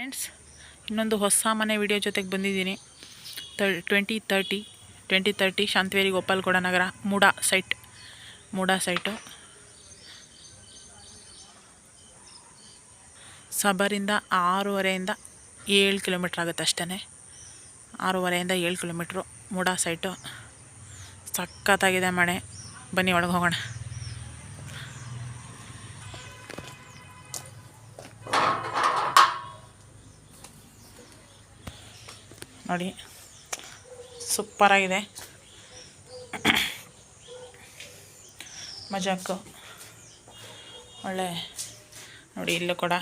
Friends, ಇನ್ನೊಂದು ಹೊಸ ಮನೆ ವಿಡಿಯೋ ಜೊತೆಗೆ ಬಂದಿದ್ದೀನಿ. 2030 ಶಾಂತವೇರಿ ಗೋಪಾಲಗೌಡ ನಗರ ಮೂಡಾ ಸೈಟು ಸಬರಿಂದ 6.5ರಿಂದ 7 ಕಿಲೋಮೀಟ್ರ್ ಆಗುತ್ತೆ ಅಷ್ಟೇ. 6.5ರಿಂದ 7 ಕಿಲೋಮೀಟ್ರು ಮೂಡಾ ಸೈಟು. ಸಖತ್ತಾಗಿದೆ ಮನೆ. ಬನ್ನಿ ಒಳಗೆ ಹೋಗೋಣ. ನೋಡಿ, ಸೂಪರಾಗಿದೆ. ಮಜಾಕು ಒಳ್ಳೆ ನೋಡಿ, ಇಲ್ಲೂ ಕೂಡ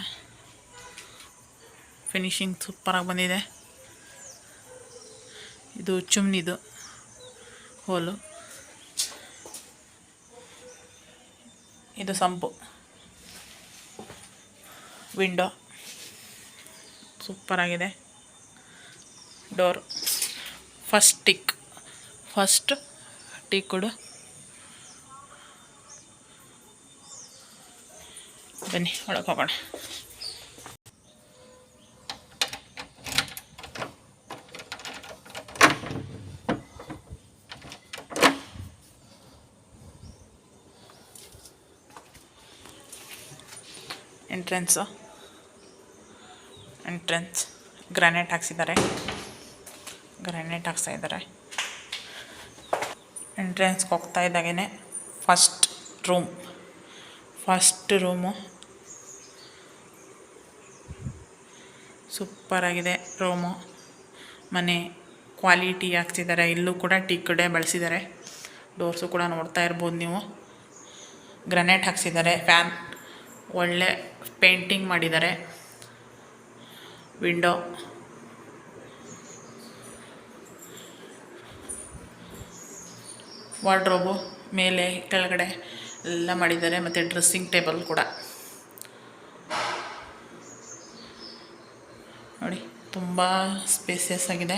ಫಿನಿಶಿಂಗ್ ಸೂಪರಾಗಿ ಬಂದಿದೆ. ಇದು ಚುಮ್ನಿದು ಹೋಲು, ಇದು ಸಂಪು, ವಿಂಡೋ ಸೂಪರಾಗಿದೆ. ಡೋರ್ ಫಸ್ಟ್ ಟೀಕ್ ಕೊಡು. ಬನ್ನಿ ಒಳಗೆ ಹೋಗೋಣ. ಎಂಟ್ರೆನ್ಸ್ ಗ್ರಾನೈಟ್ ಹಾಕ್ಸಿದ್ದಾರೆ. ಎಂಟ್ರೆನ್ಸ್ಗೆ ಹೋಗ್ತಾ ಇದ್ದಾಗೇ ಫಸ್ಟ್ ರೂಮು ಸೂಪರಾಗಿದೆ. ರೂಮು ಮನೆ ಕ್ವಾಲಿಟಿ ಹಾಕ್ಸಿದ್ದಾರೆ. ಇಲ್ಲೂ ಕೂಡ ಟೀಕ್ ಬಳಸಿದ್ದಾರೆ. ಡೋರ್ಸು ಕೂಡ ನೋಡ್ತಾ ಇರ್ಬೋದು ನೀವು. ಗ್ರಾನೈಟ್ ಹಾಕ್ಸಿದ್ದಾರೆ. ಫ್ಯಾನ್ ಒಳ್ಳೆ ಪೇಂಟಿಂಗ್ ಮಾಡಿದ್ದಾರೆ. ವಿಂಡೋ ವಾರ್ಡ್ರೋಬು ಮೇಲೆ ಕೆಳಗಡೆ ಎಲ್ಲ ಮಾಡಿದ್ದಾರೆ. ಮತ್ತು ಡ್ರೆಸ್ಸಿಂಗ್ ಟೇಬಲ್ ಕೂಡ ನೋಡಿ, ತುಂಬ ಸ್ಪೇಸಿಯಸ್ ಆಗಿದೆ.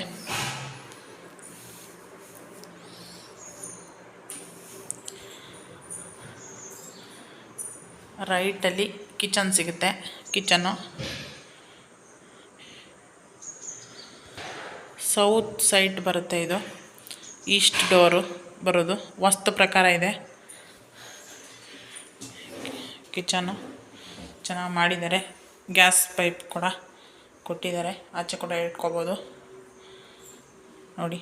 ರೈಟಲ್ಲಿ ಕಿಚನ್ ಸಿಗುತ್ತೆ. ಕಿಚನ್ನು ಸೌತ್ ಸೈಡ್ ಬರುತ್ತೆ. ಇದು ಈಸ್ಟ್ ಡೋರು ಬರೋದು. ವಾಸ್ತು ಪ್ರಕಾರ ಇದೆ. ಕಿಚನ್ನು ಚೆನ್ನಾಗಿ ಮಾಡಿದ್ದಾರೆ. ಗ್ಯಾಸ್ ಪೈಪ್ ಕೂಡ ಕೊಟ್ಟಿದ್ದಾರೆ. ಆಚೆ ಕೂಡ ಇಟ್ಕೋಬೋದು. ನೋಡಿ,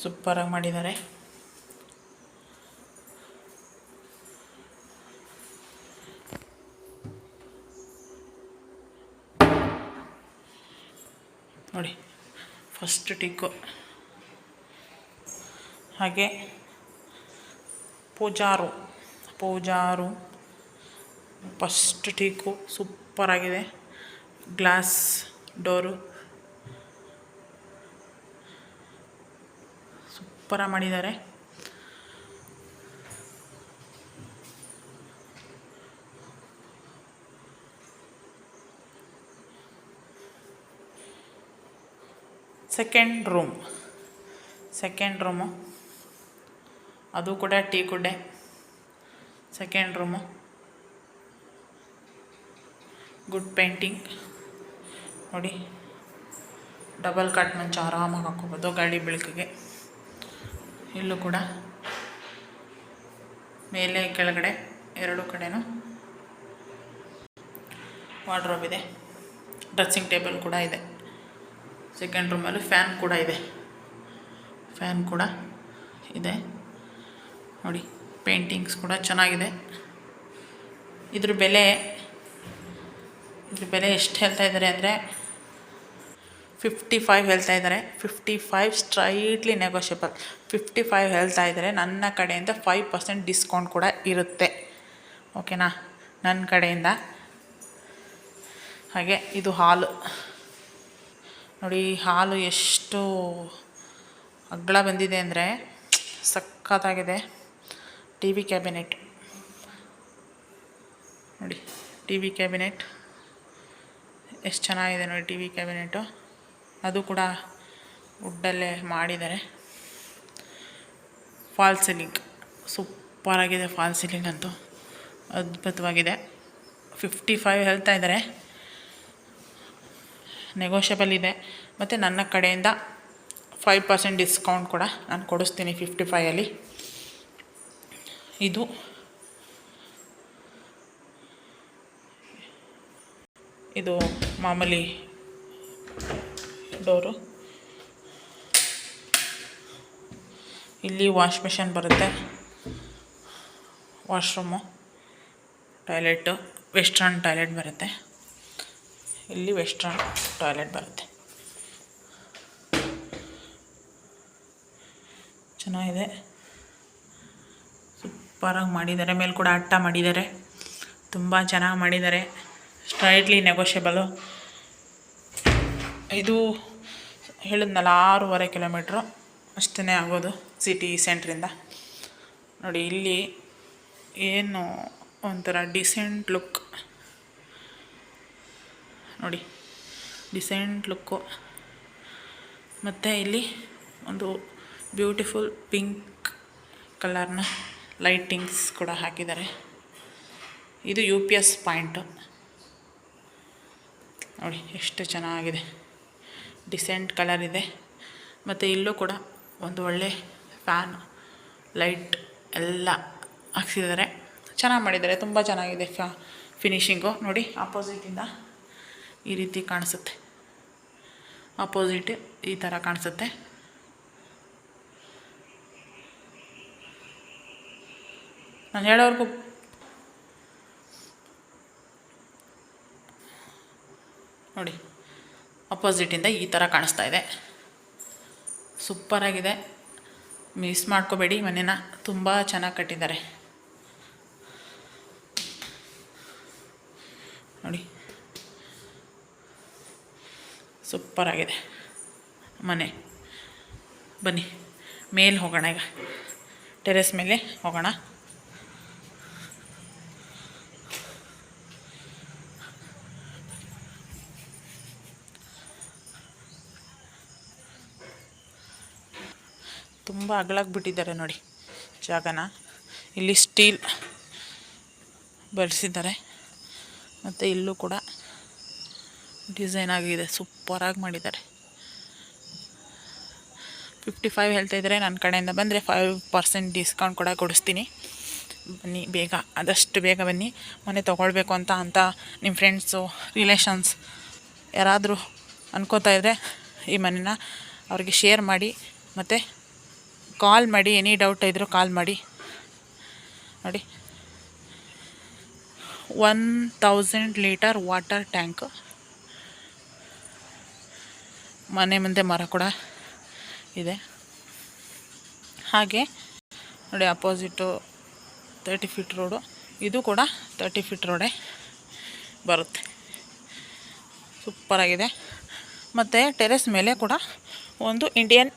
ಸೂಪರಾಗಿ ಮಾಡಿದ್ದಾರೆ. ನೋಡಿ, ಫಸ್ಟ್ ಟೀಕು. ಹಾಗೆ ಪೂಜಾರು ಫಸ್ಟ್ ಟೀಕು ಸೂಪರಾಗಿದೆ. ಗ್ಲಾಸ್ ಡೋರು ಸೂಪರಾಗಿ ಮಾಡಿದ್ದಾರೆ. ಸೆಕೆಂಡ್ ರೂಮು ಅದು ಕೂಡ ಟೀಕುಡ್ಡೆ. ಸೆಕೆಂಡ್ ರೂಮು ಗುಡ್ ಪೇಂಟಿಂಗ್ ನೋಡಿ. ಡಬಲ್ ಕಾಟ್ ಮಂಚ ಆರಾಮಾಗಿ ಹಾಕ್ಕೋಬೋದು ಗಾಳಿ ಬೆಳಕಿಗೆ. ಇಲ್ಲೂ ಕೂಡ ಮೇಲೆ ಕೆಳಗಡೆ ಎರಡು ಕಡೆನೂ ವಾರ್ಡ್ರೋಬ್ ಇದೆ. ಡ್ರೆಸ್ಸಿಂಗ್ ಟೇಬಲ್ ಕೂಡ ಇದೆ. ಸೆಕೆಂಡ್ ರೂಮಲ್ಲಿ ಫ್ಯಾನ್ ಕೂಡ ಇದೆ ನೋಡಿ. ಪೇಂಟಿಂಗ್ಸ್ ಕೂಡ ಚೆನ್ನಾಗಿದೆ. ಇದ್ರ ಬೆಲೆ ಎಷ್ಟು ಹೇಳ್ತಾ ಇದ್ದಾರೆ ಅಂದರೆ 55 ಹೇಳ್ತಾ ಇದ್ದಾರೆ. 55 ಸ್ಟ್ರೈಟ್ಲಿ ನೆಗೋಷಿಯಬಲ್. 55 ಹೇಳ್ತಾ ಇದ್ದಾರೆ. ನನ್ನ ಕಡೆಯಿಂದ 5% ಡಿಸ್ಕೌಂಟ್ ಕೂಡ ಇರುತ್ತೆ. ಓಕೆನಾ, ನನ್ನ ಕಡೆಯಿಂದ. ಹಾಗೆ ಇದು ಹಾಲು ನೋಡಿ. ಹಾಲು ಎಷ್ಟು ಅಗಲ ಬಂದಿದೆ ಅಂದರೆ ಸಖತ್ತಾಗಿದೆ. ಟಿ ವಿ ಕ್ಯಾಬಿನೆಟ್ ನೋಡಿ. ಟಿ ವಿ ಕ್ಯಾಬಿನೆಟ್ ಎಷ್ಟು ಚೆನ್ನಾಗಿದೆ ನೋಡಿ. ಟಿ ವಿ ಕ್ಯಾಬಿನೆಟು ಅದು ಕೂಡ ವುಡ್ಡಲ್ಲೇ ಮಾಡಿದ್ದಾರೆ. ಫಾಲ್ ಸೀಲಿಂಗ್ ಸೂಪರಾಗಿದೆ. ಫಾಲ್ ಸೀಲಿಂಗ್ ಅಂತೂ ಅದ್ಭುತವಾಗಿದೆ. 55 ಹೇಳ್ತಾ ಇದ್ದಾರೆ. ನೆಗೋಷಿಯಬಲ್ ಇದೆ. ಮತ್ತು ನನ್ನ ಕಡೆಯಿಂದ 5% ಡಿಸ್ಕೌಂಟ್ ಕೂಡ ನಾನು ಕೊಡಿಸ್ತೀನಿ 55ಅಲ್ಲಿ. ಇದು ಮಾಮೂಲಿ ಡೋರು. ಇಲ್ಲಿ ವಾಶ್ ಮಿಷನ್ ಬರುತ್ತೆ, ವಾಶ್ರೂಮು, ಟಾಯ್ಲೆಟು, ವೆಸ್ಟ್ರನ್ ಟಾಯ್ಲೆಟ್ ಬರುತ್ತೆ. ಇಲ್ಲಿ ವೆಸ್ಟ್ರನ್ ಟಾಯ್ಲೆಟ್ ಬರುತ್ತೆ. ಚೆನ್ನಾಗಿದೆ, ಸೂಪರಾಗಿ ಮಾಡಿದ್ದಾರೆ. ಮೇಲೆ ಕೂಡ ಅಟ್ಟ ಮಾಡಿದ್ದಾರೆ, ತುಂಬ ಚೆನ್ನಾಗಿ ಮಾಡಿದ್ದಾರೆ. ಸ್ಟ್ರೈಟ್ಲಿ ನೆಗೋಷಿಯಬಲು. ಇದು ಹೇಳಿದ್ನಲ್ಲ 6.5 ಕಿಲೋಮೀಟ್ರು ಅಷ್ಟೇ ಆಗೋದು ಸಿಟಿ ಸೆಂಟ್ರಿಂದ. ನೋಡಿ ಇಲ್ಲಿ ಏನು ಒಂಥರ ಡಿಸೆಂಟ್ ಲುಕ್, ನೋಡಿ ಡಿಸೆಂಟ್ ಲುಕ್ಕು. ಮತ್ತು ಇಲ್ಲಿ ಒಂದು ಬ್ಯೂಟಿಫುಲ್ ಪಿಂಕ್ ಕಲರ್ನ ಲೈಟಿಂಗ್ಸ್ ಕೂಡ ಹಾಕಿದ್ದಾರೆ. ಇದು UPS ಪಾಯಿಂಟು. ನೋಡಿ ಎಷ್ಟು ಚೆನ್ನಾಗಿದೆ, ಡಿಸೆಂಟ್ ಕಲರ್ ಇದೆ. ಮತ್ತು ಇಲ್ಲೂ ಕೂಡ ಒಂದು ಒಳ್ಳೆ ಫ್ಯಾನ್, ಲೈಟ್ ಎಲ್ಲ ಹಾಕ್ಸಿದ್ದಾರೆ. ಚೆನ್ನಾಗಿ ಮಾಡಿದ್ದಾರೆ, ತುಂಬ ಚೆನ್ನಾಗಿದೆ ಫಿನಿಶಿಂಗು. ನೋಡಿ ಆಪೋಸಿಟಿಂದ ಈ ರೀತಿ ಕಾಣಿಸುತ್ತೆ, ಆಪೋಸಿಟ್ ಈ ಥರ ಕಾಣಿಸುತ್ತೆ. ನಾನು ಹೇಳೋವರೆಗೂ ನೋಡಿ ಅಪೋಸಿಟಿಂದ ಈ ಥರ ಕಾಣಿಸ್ತಾ ಇದೆ. ಸೂಪರಾಗಿದೆ, ಮಿಸ್ ಮಾಡ್ಕೋಬೇಡಿ. ಮನೇನ ತುಂಬ ಚೆನ್ನಾಗಿ ಕಟ್ಟಿದ್ದಾರೆ ನೋಡಿ, ಸೂಪರಾಗಿದೆ ಮನೆ. ಬನ್ನಿ ಮೇಲೆ ಹೋಗೋಣ, ಈಗ ಟೆರೆಸ್ ಮೇಲೆ ಹೋಗೋಣ. ತುಂಬ ಅಗಲಾಗಿ ಬಿಟ್ಟಿದ್ದಾರೆ ನೋಡಿ ಜಾಗನ. ಇಲ್ಲಿ ಸ್ಟೀಲ್ ಬಳಸಿದ್ದಾರೆ. ಮತ್ತು ಇಲ್ಲೂ ಕೂಡ ಡಿಸೈನ್ ಆಗಿದೆ, ಸೂಪರಾಗಿ ಮಾಡಿದ್ದಾರೆ. 55 ಹೇಳ್ತಾ ಇದ್ದಾರೆ. ನನ್ನ ಕಡೆಯಿಂದ ಬಂದರೆ 5% ಡಿಸ್ಕೌಂಟ್ ಕೂಡ ಕೊಡಿಸ್ತೀನಿ. ಬನ್ನಿ ಬೇಗ, ಆದಷ್ಟು ಬೇಗ ಬನ್ನಿ. ಮನೆ ತೊಗೊಳ್ಬೇಕು ಅಂತ ನಿಮ್ಮ ಫ್ರೆಂಡ್ಸು, ರಿಲೇಷನ್ಸ್ ಯಾರಾದರೂ ಅನ್ಕೋತಾ ಇದ್ದರೆ ಈ ಮನೇನ ಅವ್ರಿಗೆ ಶೇರ್ ಮಾಡಿ. ಮತ್ತು ಕಾಲ್ ಮಾಡಿ, ಎನಿ ಡೌಟ್ ಇದ್ದರೂ ಕಾಲ್ ಮಾಡಿ. ನೋಡಿ 1000 ಲೀಟರ್ ವಾಟರ್ ಟ್ಯಾಂಕ್. ಮನೆ ಮುಂದೆ ಮರ ಕೂಡ ಇದೆ. ಹಾಗೆ ನೋಡಿ ಅಪೋಸಿಟು 30 ಫೀಟ್ ರೋಡು, ಇದು ಕೂಡ 30 ಫೀಟ್ ರೋಡೇ ಬರುತ್ತೆ. ಸೂಪರಾಗಿದೆ. ಮತ್ತು ಟೆರೆಸ್ ಮೇಲೆ ಕೂಡ ಒಂದು ಇಂಡಿಯನ್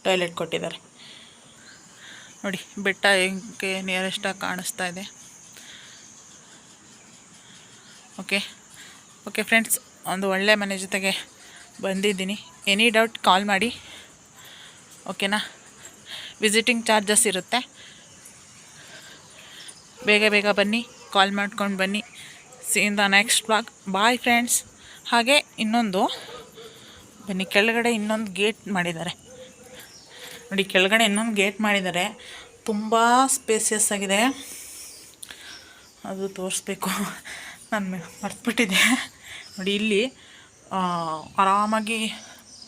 ಟಾಯ್ಲೆಟ್ ಕೊಟ್ಟಿದ್ದಾರೆ. ನೋಡಿ ಬೆಟ್ಟ ಹೆಂಗೆ ನಿಯರೆಸ್ಟಾಗಿ ಕಾಣಿಸ್ತಾ ಇದೆ. ಓಕೆ ಫ್ರೆಂಡ್ಸ್, ಒಂದು ಒಳ್ಳೆ ಮನೆ ಜೊತೆಗೆ ಬಂದಿದ್ದೀನಿ. ಎನಿ ಡೌಟ್ ಕಾಲ್ ಮಾಡಿ, ಓಕೆನಾ. ವಿಸಿಟಿಂಗ್ ಚಾರ್ಜಸ್ ಇರುತ್ತೆ. ಬೇಗ ಬನ್ನಿ, ಕಾಲ್ ಮಾಡ್ಕೊಂಡು ಬನ್ನಿ. See in the next vlog. Bye friends. ಹಾಗೆ ಇನ್ನೊಂದು ಬನ್ನಿ, ಕೆಳಗಡೆ ಇನ್ನೊಂದು ಗೇಟ್ ಮಾಡಿದ್ದಾರೆ ನೋಡಿ. ಕೆಳಗಡೆ ಇನ್ನೊಂದು ಗೇಟ್ ಮಾಡಿದ್ದಾರೆ, ತುಂಬ ಸ್ಪೇಸಿಯಸ್ ಆಗಿದೆ. ಅದು ತೋರಿಸ್ಬೇಕು, ನಾನು ಮರ್ತುಬಿಟ್ಟಿದ್ದೆ. ನೋಡಿ ಇಲ್ಲಿ ಆರಾಮಾಗಿ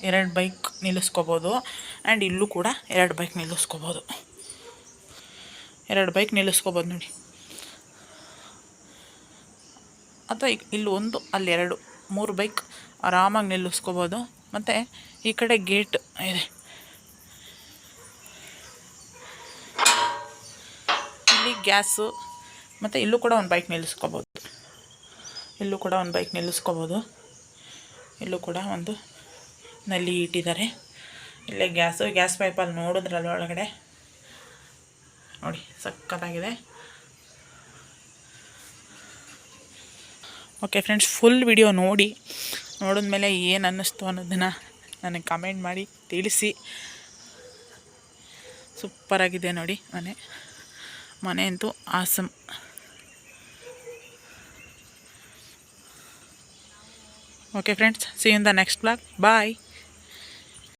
2 ಬೈಕ್ ನಿಲ್ಲಿಸ್ಕೋಬೋದು. ಆ್ಯಂಡ್ ಇಲ್ಲೂ ಕೂಡ 2 ಬೈಕ್ ನಿಲ್ಲಿಸ್ಕೋಬೋದು. 2 ಬೈಕ್ ನಿಲ್ಲಿಸ್ಕೋಬೋದು ನೋಡಿ. ಅಥವಾ ಇಲ್ಲಿ ಒಂದು, ಅಲ್ಲಿ 2, 3 ಬೈಕ್ ಆರಾಮಾಗಿ ನಿಲ್ಲಿಸ್ಕೋಬೋದು. ಮತ್ತು ಈ ಕಡೆ ಗೇಟ್ ಇದೆ. ಇಲ್ಲಿ ಗ್ಯಾಸು. ಮತ್ತು ಇಲ್ಲೂ ಕೂಡ ಒಂದು ಬೈಕ್ ನಿಲ್ಲಿಸ್ಕೋಬೋದು. ಇಲ್ಲೂ ಕೂಡ ಒಂದು ನಲ್ಲಿ ಇಟ್ಟಿದ್ದಾರೆ. ಇಲ್ಲೇ ಗ್ಯಾಸ್ ಪೈಪಲ್ಲಿ ನೋಡಿದ್ರಲ್ಲ ಒಳಗಡೆ ನೋಡಿ, ಸಕ್ಕತ್ತಾಗಿದೆ. ಓಕೆ ಫ್ರೆಂಡ್ಸ್, ಫುಲ್ ವಿಡಿಯೋ ನೋಡಿದ್ಮೇಲೆ ಏನು ಅನ್ನಿಸ್ತು ಅನ್ನೋದನ್ನು ನನಗೆ ಕಮೆಂಟ್ ಮಾಡಿ ತಿಳಿಸಿ. ಸೂಪರಾಗಿದೆ ನೋಡಿ ಮನೆ. ಮನೆ ಅಂತೂ awesome. Okay friends, see in the next blog. Bye.